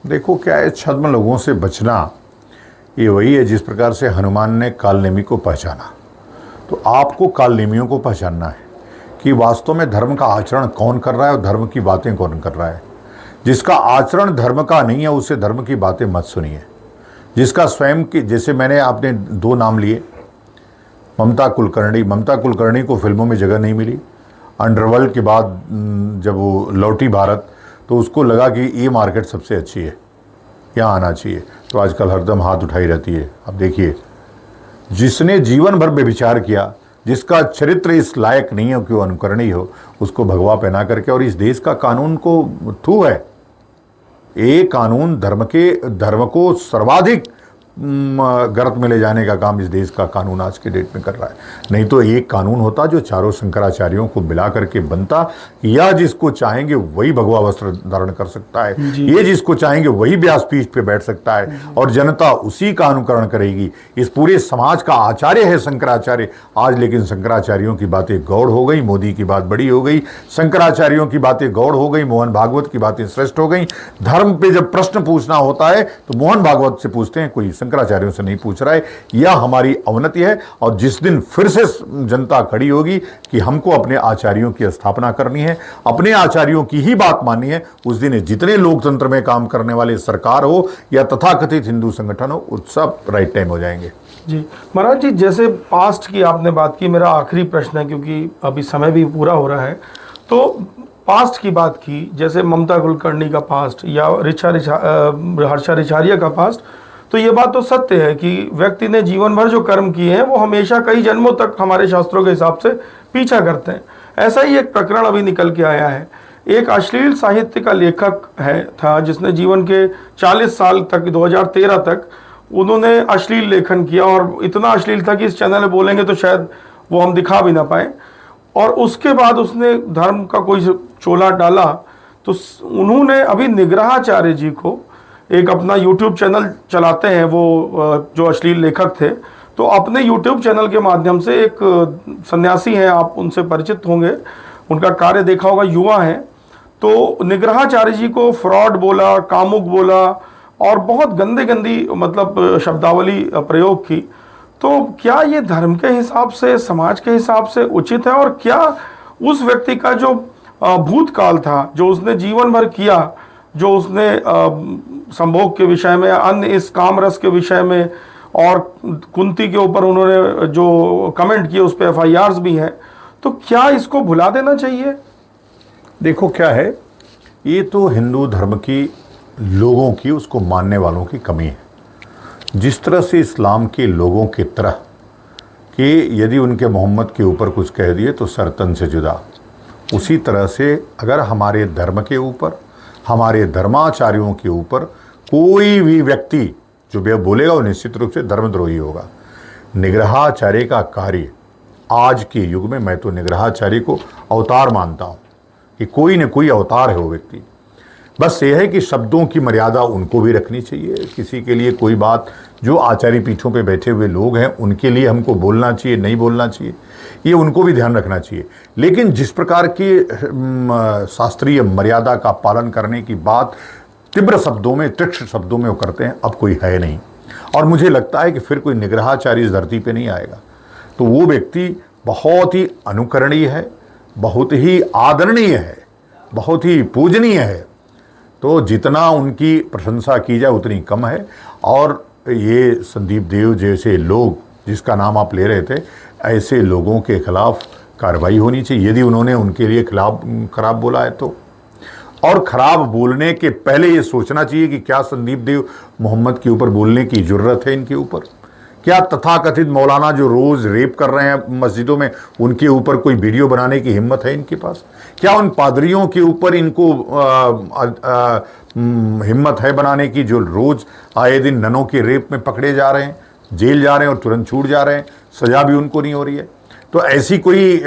देखो क्या है, छद्म लोगों से बचना ये वही है जिस प्रकार से हनुमान ने कालनेमी को पहचाना। तो आपको कालनेमियों को पहचानना है कि वास्तव में धर्म का आचरण कौन कर रहा है और धर्म की बातें कौन कर रहा है। जिसका आचरण धर्म का नहीं है उससे धर्म की बातें मत सुनिए। जिसका स्वयं की, जैसे मैंने आपने दो नाम लिए, ममता कुलकर्णी को फिल्मों में जगह नहीं मिली। अंडरवर्ल्ड के बाद जब वो लौटी भारत तो उसको लगा कि ये मार्केट सबसे अच्छी है, यहाँ आना चाहिए, तो आजकल हरदम हाथ उठाई रहती है। अब देखिए, जिसने जीवन भर बेविचार किया, जिसका चरित्र इस लायक नहीं हो कि वो अनुकरणीय हो, उसको भगवा पहना करके, और इस देश का कानून को थू है। ये कानून धर्म को सर्वाधिक गर्त में ले जाने का काम इस देश का कानून आज के डेट में कर रहा है। नहीं तो एक कानून होता जो चारों शंकराचार्यों को मिला करके बनता, या जिसको चाहेंगे वही भगवा वस्त्र धारण कर सकता है, ये जिसको चाहेंगे वही व्यासपीठ पे बैठ सकता है और जनता उसी का अनुकरण करेगी। इस पूरे समाज का आचार्य है शंकराचार्य। आज लेकिन शंकराचार्यों की बातें गौड़ हो गई, मोदी की बात बड़ी हो गई, शंकराचार्यों की बातें गौड़ हो गई, मोहन भागवत की बातें श्रेष्ठ हो गई। धर्म पे जब प्रश्न पूछना होता है तो मोहन भागवत से पूछते हैं, कोई शंकराचार्यों से नहीं पूछ रहा है। यह हमारी अवनति है। और जिस दिन फिर से जनता खड़ी होगी कि हमको अपने आचार्यों की स्थापना करनी है, अपने आचार्यों की ही बात माननी है, उस दिन जितने लोकतंत्र में काम करने वाले सरकार हो या तथाकथित हिंदू संगठन हो, उस सब राइट टाइम हो जाएंगे। जी महाराज जी, जैसे पास्ट की आपने बात की, मेरा आखिरी प्रश्न है क्योंकि अभी समय भी पूरा हो रहा है, तो पास्ट की बात की, जैसे ममता कुलकर्णी का पास्ट या हर्षा रिछारिया का पास्ट, तो ये बात तो सत्य है कि व्यक्ति ने जीवन भर जो कर्म किए हैं वो हमेशा कई जन्मों तक हमारे शास्त्रों के हिसाब से पीछा करते हैं। ऐसा ही एक प्रकरण अभी निकल के आया है। एक अश्लील साहित्य का लेखक था जिसने जीवन के 40 साल तक, 2013 तक उन्होंने अश्लील लेखन किया, और इतना अश्लील था कि इस चैनल में बोलेंगे तो शायद वो हम दिखा भी ना पाए। और उसके बाद उसने धर्म का कोई चोला डाला, तो उन्होंने अभी निग्रहाचार्य जी को, एक अपना YouTube चैनल चलाते हैं वो जो अश्लील लेखक थे, तो अपने YouTube चैनल के माध्यम से, एक सन्यासी हैं, आप उनसे परिचित होंगे, उनका कार्य देखा होगा, युवा हैं, तो निग्रहाचार्य जी को फ्रॉड बोला, कामुक बोला और बहुत गंदी मतलब शब्दावली प्रयोग की। तो क्या ये धर्म के हिसाब से, समाज के हिसाब से उचित है? और क्या उस व्यक्ति का जो भूतकाल था, जो उसने जीवन भर किया, जो उसने संभोग के विषय में, अन्य इस काम रस के विषय में, और कुंती के ऊपर उन्होंने जो कमेंट किए उस पर FIRs भी हैं, तो क्या इसको भुला देना चाहिए? देखो क्या है, ये तो हिंदू धर्म की लोगों की, उसको मानने वालों की कमी है। जिस तरह से इस्लाम के लोगों की तरह कि यदि उनके मोहम्मद के ऊपर कुछ कह दिए तो सरतन से जुदा, उसी तरह से अगर हमारे धर्म के ऊपर, हमारे धर्माचार्यों के ऊपर कोई भी व्यक्ति जो भी बोलेगा वो निश्चित रूप से धर्मद्रोही होगा। निग्रहाचार्य का कार्य आज के युग में, मैं तो निग्रहाचार्य को अवतार मानता हूँ कि कोई न कोई अवतार है वो व्यक्ति। बस ये है कि शब्दों की मर्यादा उनको भी रखनी चाहिए। किसी के लिए कोई बात, जो आचार्य पीठों पे बैठे हुए लोग हैं उनके लिए हमको बोलना चाहिए, नहीं बोलना चाहिए, ये उनको भी ध्यान रखना चाहिए। लेकिन जिस प्रकार की शास्त्रीय मर्यादा का पालन करने की बात तीव्र शब्दों में, तीक्ष्ण शब्दों में वो करते हैं, अब कोई है नहीं। और मुझे लगता है कि फिर कोई निग्रहाचार्य इस धरती पे नहीं आएगा। तो वो व्यक्ति बहुत ही अनुकरणीय है, बहुत ही आदरणीय है, बहुत ही पूजनीय है। तो जितना उनकी प्रशंसा की जाए उतनी कम है। और ये संदीप देव जैसे लोग, जिसका नाम आप ले रहे थे, ऐसे लोगों के खिलाफ कार्रवाई होनी चाहिए यदि उन्होंने उनके लिए खराब बोला है तो। और खराब बोलने के पहले ये सोचना चाहिए कि क्या संदीप देव मोहम्मद के ऊपर बोलने की ज़रूरत है इनके ऊपर? क्या तथाकथित मौलाना जो रोज़ रेप कर रहे हैं मस्जिदों में, उनके ऊपर कोई वीडियो बनाने की हिम्मत है इनके पास? क्या उन पादरियों के ऊपर इनको हिम्मत है बनाने की, जो रोज़ आए दिन ननों के रेप में पकड़े जा रहे हैं, जेल जा रहे हैं और तुरंत छूट जा रहे हैं, सज़ा भी उनको नहीं हो रही है? तो ऐसी कोई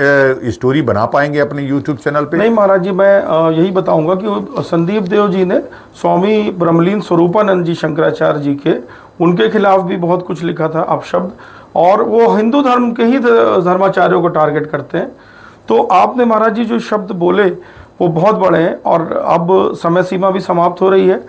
स्टोरी बना पाएंगे अपने YouTube चैनल पे? नहीं महाराज जी, मैं यही बताऊंगा कि संदीप देव जी ने स्वामी ब्रह्मलीन स्वरूपानंद जी शंकराचार्य जी के, उनके खिलाफ भी बहुत कुछ लिखा था अपशब्द, और वो हिंदू धर्म के ही धर्माचार्यों को टारगेट करते हैं। तो आपने महाराज जी जो शब्द बोले वो बहुत बड़े हैं, और अब समय सीमा भी समाप्त हो रही है।